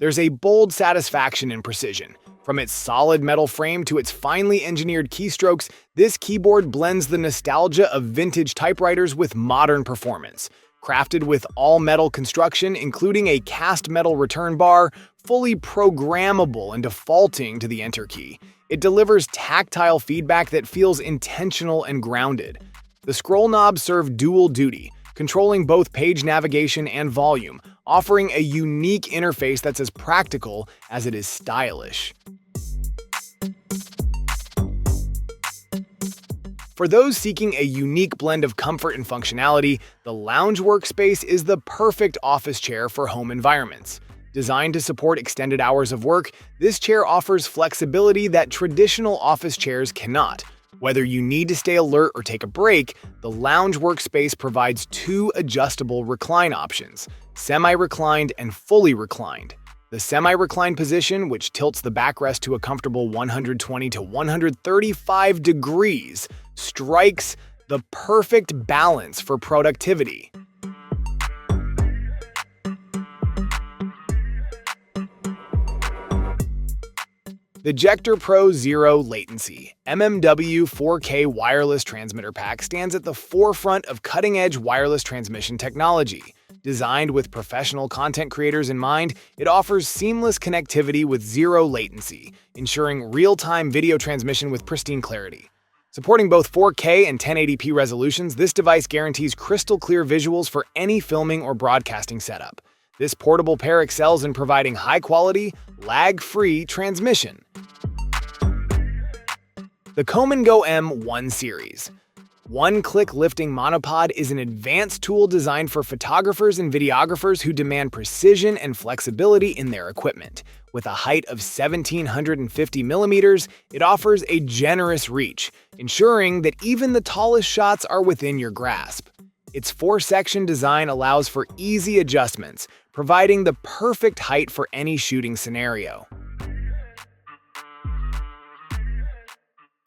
There's a bold satisfaction in precision. From its solid metal frame to its finely engineered keystrokes, this keyboard blends the nostalgia of vintage typewriters with modern performance. Crafted with all-metal construction, including a cast metal return bar, fully programmable and defaulting to the Enter key, it delivers tactile feedback that feels intentional and grounded. The scroll knobs serve dual duty, controlling both page navigation and volume, offering a unique interface that's as practical as it is stylish. For those seeking a unique blend of comfort and functionality, the Lounge Workspace is the perfect office chair for home environments. Designed to support extended hours of work, this chair offers flexibility that traditional office chairs cannot. Whether you need to stay alert or take a break, the Lounge Workspace provides two adjustable recline options: semi-reclined and fully reclined. The semi-reclined position, which tilts the backrest to a comfortable 120 to 135 degrees, strikes the perfect balance for productivity. The Jctor Pro Zero Latency MMW 4K wireless transmitter pack stands at the forefront of cutting-edge wireless transmission technology. Designed with professional content creators in mind, it offers seamless connectivity with zero latency, ensuring real-time video transmission with pristine clarity. Supporting both 4K and 1080p resolutions, this device guarantees crystal-clear visuals for any filming or broadcasting setup. This portable pair excels in providing high-quality, lag-free transmission. The ComingGo M1 series. One-click lifting monopod is an advanced tool designed for photographers and videographers who demand precision and flexibility in their equipment. With a height of 1,750 millimeters, it offers a generous reach, ensuring that even the tallest shots are within your grasp. Its four-section design allows for easy adjustments, providing the perfect height for any shooting scenario.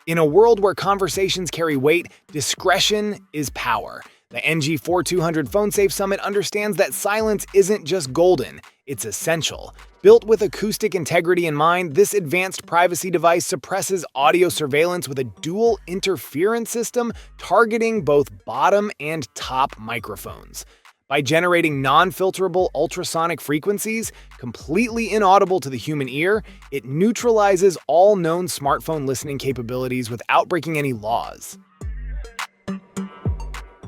In a world where conversations carry weight, discretion is power. The NG4200 PhoneSafe Summit understands that silence isn't just golden, it's essential. Built with acoustic integrity in mind, this advanced privacy device suppresses audio surveillance with a dual interference system targeting both bottom and top microphones. By generating non-filterable ultrasonic frequencies, completely inaudible to the human ear, it neutralizes all known smartphone listening capabilities without breaking any laws.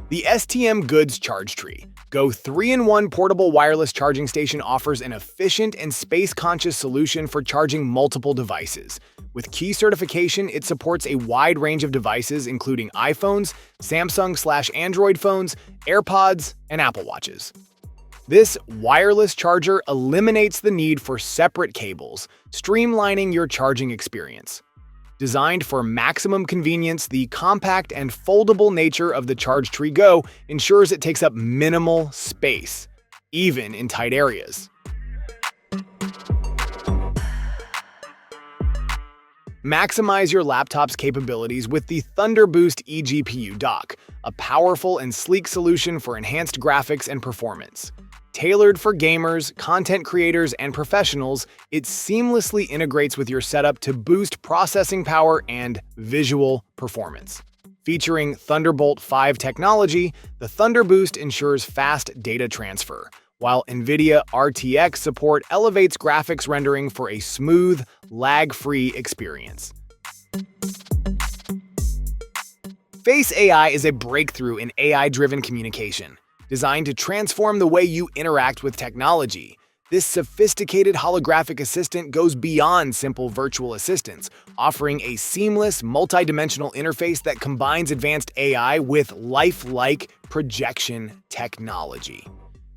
The STM Goods Charge Tree Go 3-in-1 portable wireless charging station offers an efficient and space-conscious solution for charging multiple devices. With key certification, it supports a wide range of devices including iPhones, Samsung/Android phones, AirPods, and Apple Watches. This wireless charger eliminates the need for separate cables, streamlining your charging experience. Designed for maximum convenience, the compact and foldable nature of the Charge Tree Go ensures it takes up minimal space, even in tight areas. Maximize your laptop's capabilities with the Thunderboost eGPU dock, a powerful and sleek solution for enhanced graphics and performance. Tailored for gamers, content creators, and professionals, it seamlessly integrates with your setup to boost processing power and visual performance. Featuring Thunderbolt 5 technology, the Thunderboost ensures fast data transfer, while NVIDIA RTX support elevates graphics rendering for a smooth, lag-free experience. Face AI is a breakthrough in AI-driven communication, designed to transform the way you interact with technology. This sophisticated holographic assistant goes beyond simple virtual assistants, offering a seamless, multidimensional interface that combines advanced AI with lifelike projection technology.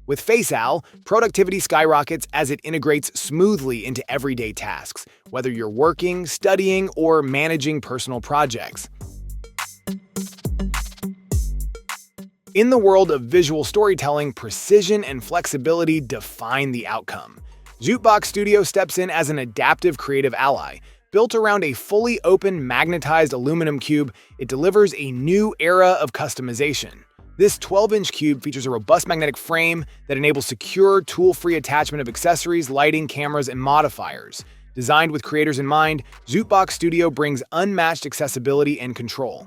With FaceAL, productivity skyrockets as it integrates smoothly into everyday tasks, whether you're working, studying, or managing personal projects. In the world of visual storytelling, precision and flexibility define the outcome. Jukebox Studio steps in as an adaptive creative ally. Built around a fully open magnetized aluminum cube, it delivers a new era of customization. This 12-inch cube features a robust magnetic frame that enables secure, tool-free attachment of accessories, lighting, cameras, and modifiers. Designed with creators in mind, Jukebox Studio brings unmatched accessibility and control.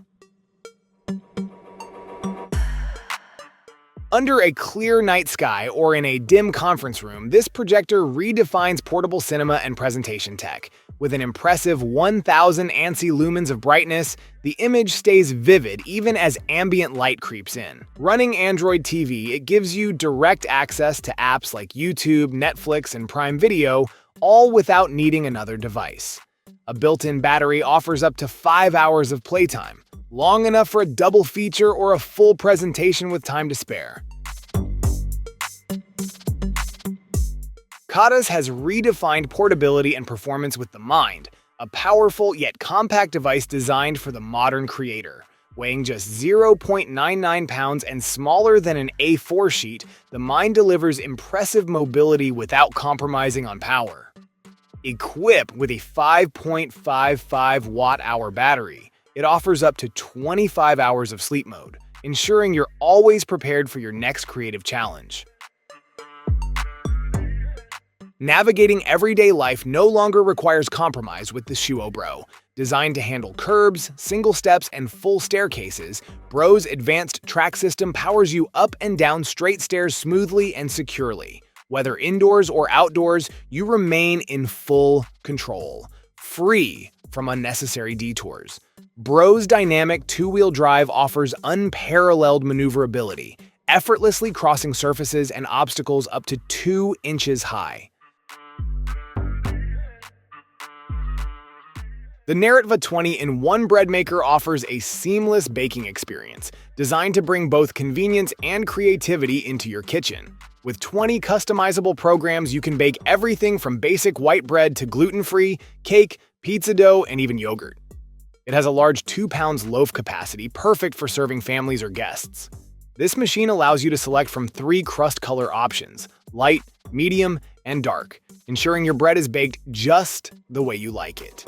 Under a clear night sky or in a dim conference room, this projector redefines portable cinema and presentation tech. With an impressive 1,000 ANSI lumens of brightness, the image stays vivid even as ambient light creeps in. Running Android TV, it gives you direct access to apps like YouTube, Netflix, and Prime Video, all without needing another device. A built-in battery offers up to 5 hours of playtime, long enough for a double feature or a full presentation with time to spare. Katus has redefined portability and performance with the Mind, a powerful yet compact device designed for the modern creator. Weighing just 0.99 pounds and smaller than an A4 sheet, the Mind delivers impressive mobility without compromising on power. Equipped with a 5.55 watt-hour battery, it offers up to 25 hours of sleep mode, ensuring you're always prepared for your next creative challenge. Navigating everyday life no longer requires compromise with the Shuo Bro. Designed to handle curbs, single steps, and full staircases, Bro's advanced track system powers you up and down straight stairs smoothly and securely. Whether indoors or outdoors, you remain in full control, free from unnecessary detours. Bro's dynamic two-wheel drive offers unparalleled maneuverability, effortlessly crossing surfaces and obstacles up to 2 inches high. The Naritva 20-in-1 bread maker offers a seamless baking experience, designed to bring both convenience and creativity into your kitchen. With 20 customizable programs, you can bake everything from basic white bread to gluten-free, cake, pizza dough, and even yogurt. It has a large 2-pound loaf capacity, perfect for serving families or guests. This machine allows you to select from 3 crust color options: light, medium, and dark, ensuring your bread is baked just the way you like it.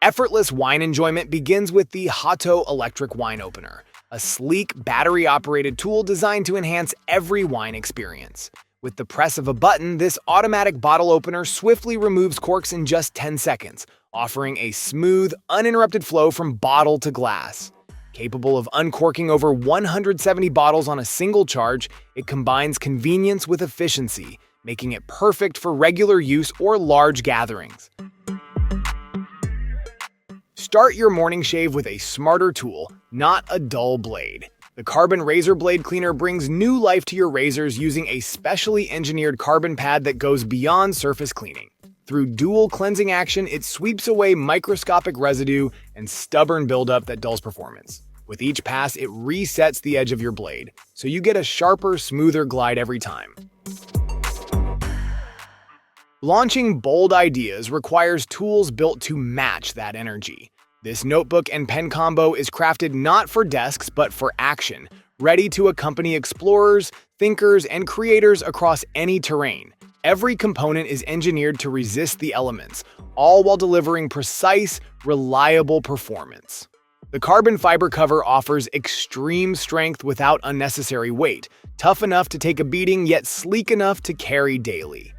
Effortless wine enjoyment begins with the Hatto electric wine opener, a sleek, battery-operated tool designed to enhance every wine experience. With the press of a button, this automatic bottle opener swiftly removes corks in just 10 seconds, offering a smooth, uninterrupted flow from bottle to glass. Capable of uncorking over 170 bottles on a single charge, it combines convenience with efficiency, making it perfect for regular use or large gatherings. Start your morning shave with a smarter tool, not a dull blade. The Carbon Razor Blade Cleaner brings new life to your razors using a specially engineered carbon pad that goes beyond surface cleaning. Through dual cleansing action, it sweeps away microscopic residue and stubborn buildup that dulls performance. With each pass, it resets the edge of your blade, so you get a sharper, smoother glide every time. Launching bold ideas requires tools built to match that energy. This notebook and pen combo is crafted not for desks but for action, ready to accompany explorers, thinkers, and creators across any terrain. Every component is engineered to resist the elements, all while delivering precise, reliable performance. The carbon fiber cover offers extreme strength without unnecessary weight, tough enough to take a beating yet sleek enough to carry daily.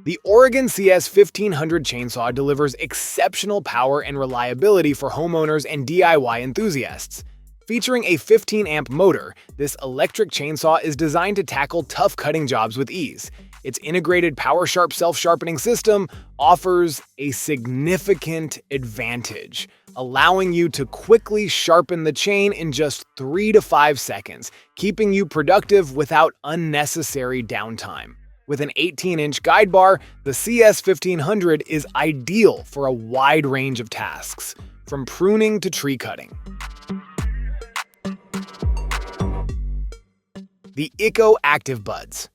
The Oregon CS1500 chainsaw delivers exceptional power and reliability for homeowners and DIY enthusiasts. Featuring a 15-amp motor, this electric chainsaw is designed to tackle tough cutting jobs with ease. Its integrated PowerSharp self-sharpening system offers a significant advantage, allowing you to quickly sharpen the chain in just 3 to 5 seconds, keeping you productive without unnecessary downtime. With an 18-inch guide bar, the CS1500 is ideal for a wide range of tasks, from pruning to tree cutting. The Eco Active Buds.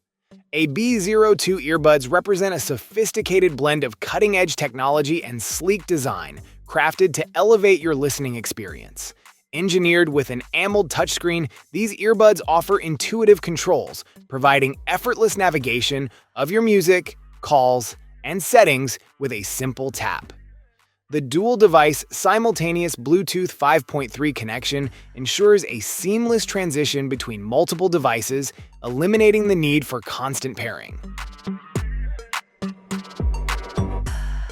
A B02 earbuds represent a sophisticated blend of cutting-edge technology and sleek design, crafted to elevate your listening experience. Engineered with an AMOLED touchscreen, these earbuds offer intuitive controls, providing effortless navigation of your music, calls, and settings with a simple tap. The dual-device simultaneous Bluetooth 5.3 connection ensures a seamless transition between multiple devices, eliminating the need for constant pairing.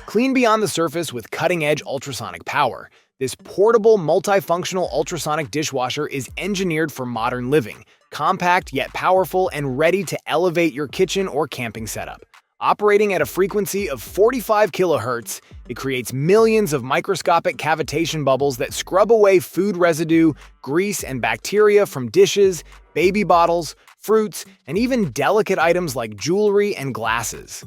Clean beyond the surface with cutting-edge ultrasonic power, this portable, multifunctional ultrasonic dishwasher is engineered for modern living, compact yet powerful and ready to elevate your kitchen or camping setup. Operating at a frequency of 45 kHz, it creates millions of microscopic cavitation bubbles that scrub away food residue, grease, and bacteria from dishes, baby bottles, fruits, and even delicate items like jewelry and glasses.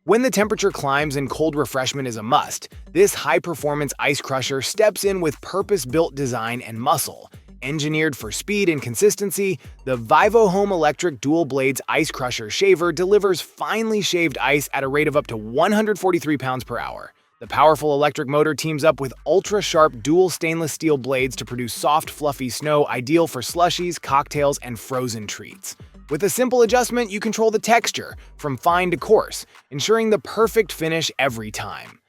When the temperature climbs and cold refreshment is a must, this high-performance ice crusher steps in with purpose-built design and muscle. Engineered for speed and consistency, the Vivo Home Electric Dual Blades Ice Crusher Shaver delivers finely shaved ice at a rate of up to 143 pounds per hour. The powerful electric motor teams up with ultra-sharp dual stainless steel blades to produce soft, fluffy snow ideal for slushies, cocktails, and frozen treats. With a simple adjustment, you control the texture, from fine to coarse, ensuring the perfect finish every time.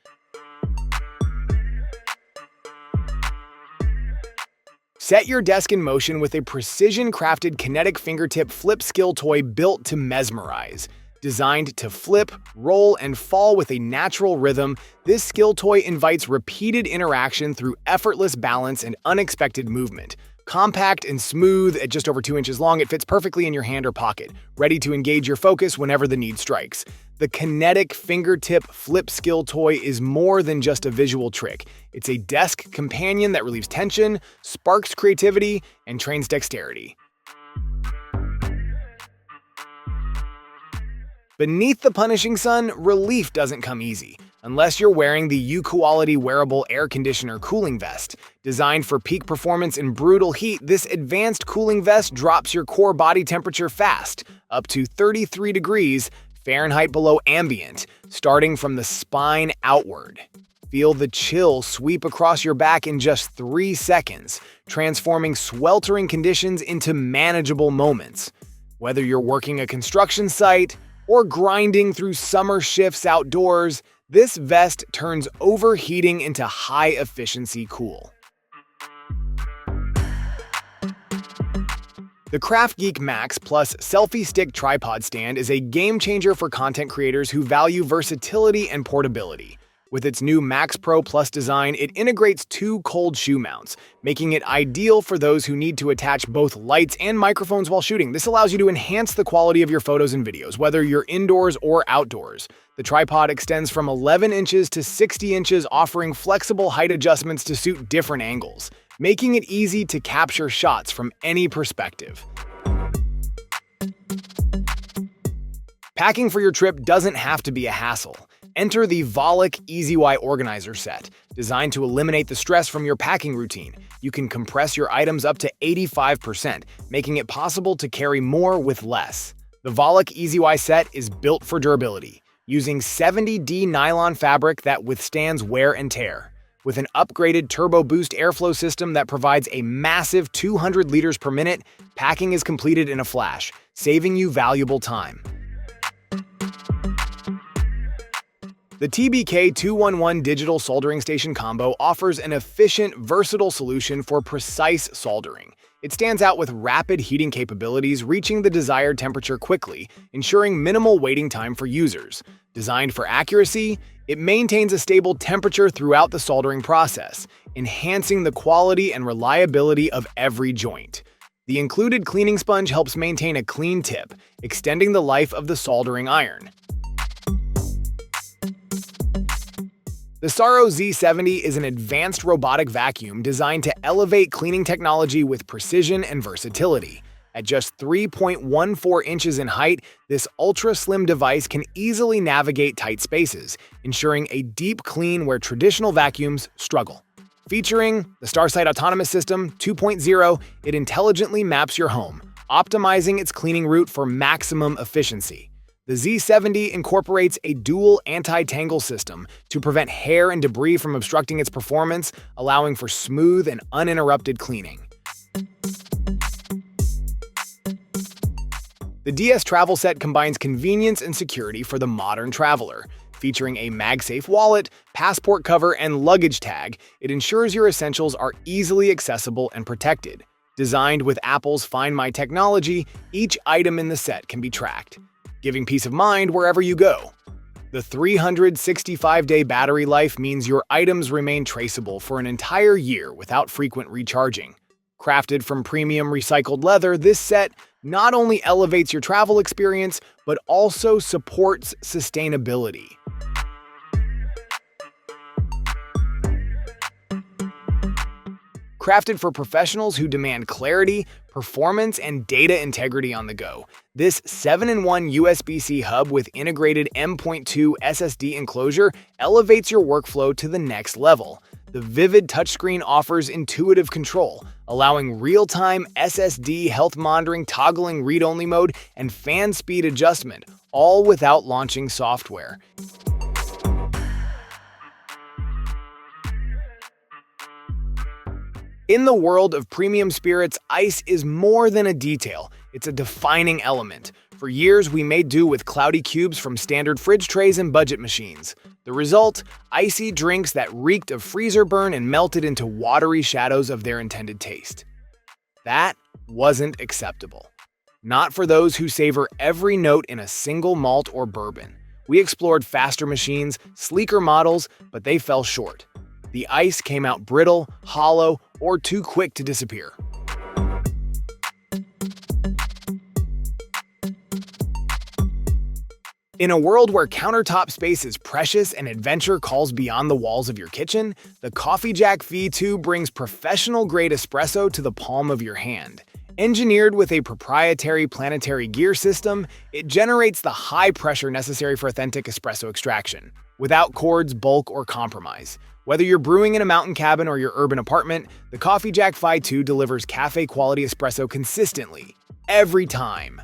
Set your desk in motion with a precision-crafted Kinetic fingertip flip skill toy built to mesmerize. Designed to flip, roll, and fall with a natural rhythm, this skill toy invites repeated interaction through effortless balance and unexpected movement. Compact and smooth, at just over 2 inches long, it fits perfectly in your hand or pocket, ready to engage your focus whenever the need strikes. The Kinetic fingertip flip skill toy is more than just a visual trick. It's a desk companion that relieves tension, sparks creativity, and trains dexterity. Beneath the punishing sun, relief doesn't come easy, unless you're wearing the Uquality Wearable air conditioner cooling vest. Designed for peak performance in brutal heat, this advanced cooling vest drops your core body temperature fast, up to 33 degrees Fahrenheit below ambient, starting from the spine outward. Feel the chill sweep across your back in just 3 seconds, transforming sweltering conditions into manageable moments. Whether you're working a construction site or grinding through summer shifts outdoors, this vest turns overheating into high-efficiency cool. The CraftGeek Max Plus Selfie Stick Tripod Stand is a game-changer for content creators who value versatility and portability. With its new Max Pro Plus design, it integrates 2 cold shoe mounts, making it ideal for those who need to attach both lights and microphones while shooting. This allows you to enhance the quality of your photos and videos, whether you're indoors or outdoors. The tripod extends from 11 inches to 60 inches, offering flexible height adjustments to suit different angles, making it easy to capture shots from any perspective. Packing for your trip doesn't have to be a hassle. Enter the Volic EasyY Organizer Set. Designed to eliminate the stress from your packing routine, you can compress your items up to 85%, making it possible to carry more with less. The Volic EasyY Set is built for durability, using 70D nylon fabric that withstands wear and tear. With an upgraded turbo boost airflow system that provides a massive 200 liters per minute, packing is completed in a flash, saving you valuable time. The TBK211 Digital Soldering Station Combo offers an efficient, versatile solution for precise soldering. It stands out with rapid heating capabilities, reaching the desired temperature quickly, ensuring minimal waiting time for users. Designed for accuracy, it maintains a stable temperature throughout the soldering process, enhancing the quality and reliability of every joint. The included cleaning sponge helps maintain a clean tip, extending the life of the soldering iron. The Saro Z70 is an advanced robotic vacuum designed to elevate cleaning technology with precision and versatility. At just 3.14 inches in height, this ultra-slim device can easily navigate tight spaces, ensuring a deep clean where traditional vacuums struggle. Featuring the Starsight Autonomous System 2.0, it intelligently maps your home, optimizing its cleaning route for maximum efficiency. The Z70 incorporates a dual anti-tangle system to prevent hair and debris from obstructing its performance, allowing for smooth and uninterrupted cleaning. The DS Travel Set combines convenience and security for the modern traveler. Featuring a MagSafe wallet, passport cover, and luggage tag, it ensures your essentials are easily accessible and protected. Designed with Apple's Find My technology, each item in the set can be tracked, giving peace of mind wherever you go. The 365-day battery life means your items remain traceable for an entire year without frequent recharging. Crafted from premium recycled leather, this set not only elevates your travel experience, but also supports sustainability. Crafted for professionals who demand clarity, performance, and data integrity on the go, this 7-in-1 USB-C hub with integrated M.2 SSD enclosure elevates your workflow to the next level. The vivid touchscreen offers intuitive control, allowing real-time SSD health monitoring, toggling read-only mode, and fan speed adjustment, all without launching software. In the world of premium spirits, ice is more than a detail, it's a defining element. For years, we made do with cloudy cubes from standard fridge trays and budget machines. The result? Icy drinks that reeked of freezer burn and melted into watery shadows of their intended taste. That wasn't acceptable. Not for those who savor every note in a single malt or bourbon. We explored faster machines, sleeker models, but they fell short. The ice came out brittle, hollow, or too quick to disappear. In a world where countertop space is precious and adventure calls beyond the walls of your kitchen, the Coffee Jack V2 brings professional-grade espresso to the palm of your hand. Engineered with a proprietary planetary gear system, it generates the high pressure necessary for authentic espresso extraction, without cords, bulk, or compromise. Whether you're brewing in a mountain cabin or your urban apartment, the Coffee Jack V2 delivers cafe-quality espresso consistently, every time.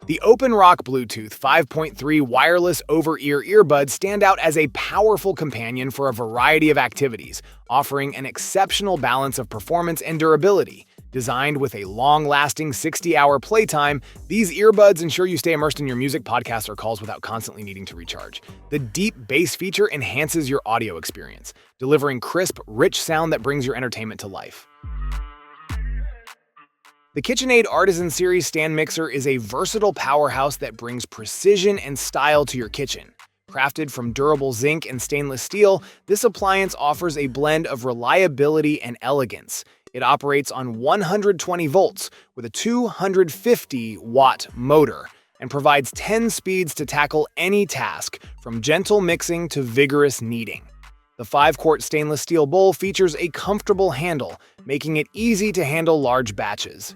The Open Rock Bluetooth 5.3 wireless over-ear earbuds stand out as a powerful companion for a variety of activities, offering an exceptional balance of performance and durability. Designed with a long-lasting 60-hour playtime, these earbuds ensure you stay immersed in your music, podcasts, or calls without constantly needing to recharge. The deep bass feature enhances your audio experience, delivering crisp, rich sound that brings your entertainment to life. The KitchenAid Artisan Series stand mixer is a versatile powerhouse that brings precision and style to your kitchen. Crafted from durable zinc and stainless steel, this appliance offers a blend of reliability and elegance. It operates on 120 volts with a 250-watt motor and provides 10 speeds to tackle any task, from gentle mixing to vigorous kneading. The 5-quart stainless steel bowl features a comfortable handle, making it easy to handle large batches.